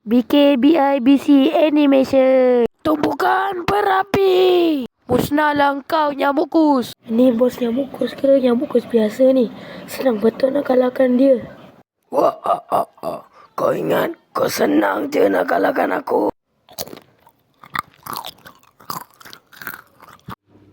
BKBIBC Animation. Tumpukan berapi. Musnahlah kau nyamuk kus. Ni bos nyamuk kus ke nyamuk kus biasa ni? Senang betul nak kalahkan dia. Wah, kau ingat kau senang je nak kalahkan aku?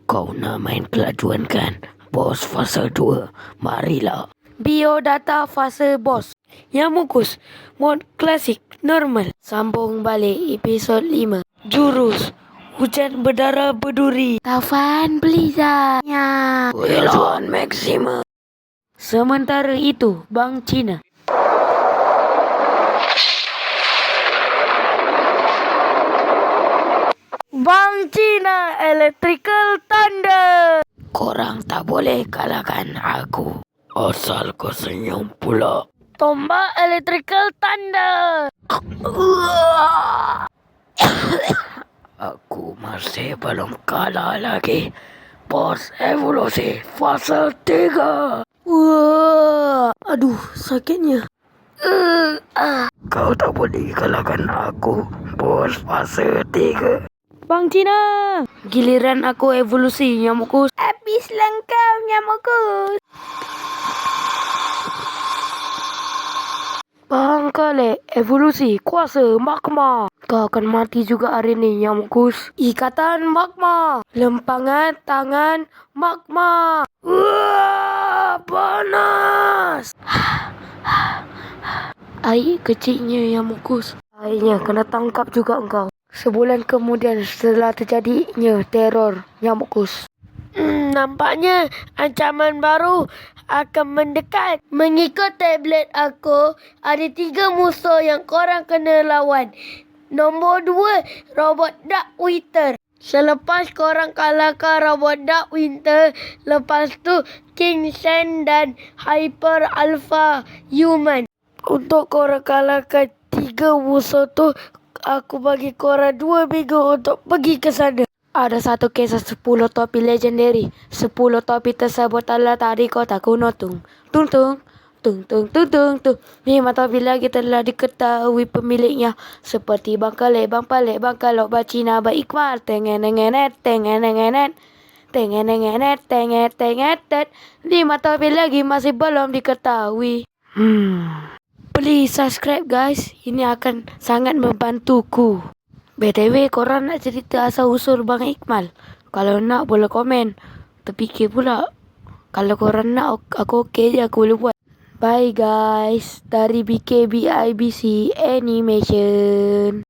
Kau nak main kelajuan kan? Bos fasa 2. Marilah. Biodata fase bos. Nyamukus, mod klasik, normal. Sambung balik episod 5. Jurus, hujan berdarah berduri. Taufan Blizzard. Ya. Kelajuan maksima. Sementara itu, Bang Cina. Bang Cina Electrical Thunder. Korang tak boleh kalahkan aku. Asal kau senyum pula. Tombak Electrical Thunder. Aku masih belum kalah lagi. Bos evolusi fase 3. Wah, aduh sakitnya. Kau tak boleh kalahkan aku. Bos fase 3. Bang Cina, giliran aku evolusi nyamukus. Habislah kau nyamukus. Bang Kale, evolusi kuasa magma. Kau akan mati juga hari ni nyamukus. Ikatan magma. Lempangan tangan magma. Wah, panas. Air kecilnya nyamukus. Airnya kena tangkap juga engkau. Sebulan kemudian setelah terjadinya teror nyamukus. Nampaknya ancaman baru akan mendekat. Mengikut tablet aku, ada 3 musuh yang korang kena lawan. Nombor 2, robot Dark Winter. Selepas korang kalahkan robot Dark Winter, lepas tu King Sand dan Hyper Alpha Human. Untuk korang kalahkan 3 musuh tu, aku bagi korang 2 minggu untuk pergi ke sana. Ada satu kisah 10 topi legendary. 10 topi tersebut adalah tadi kota kuno tung. Tung tung. Tung tung tung tung tung. 5 topi lagi telah diketahui pemiliknya. Seperti Bang Kale, Bang Palik, Bang Kalok, Bang Cina, Bang Iqmal. Tengenenet, tengenenet. Tengenenet, tengenetet. 5 topi lagi masih belum diketahui. Please subscribe guys. Ini akan sangat membantuku. BTW korang nak cerita asal usul Bang Iqmal? Kalau nak boleh komen. Terfikir pula. Kalau korang nak aku okey je, aku boleh buat. Bye guys. Dari BKBIBC Animation.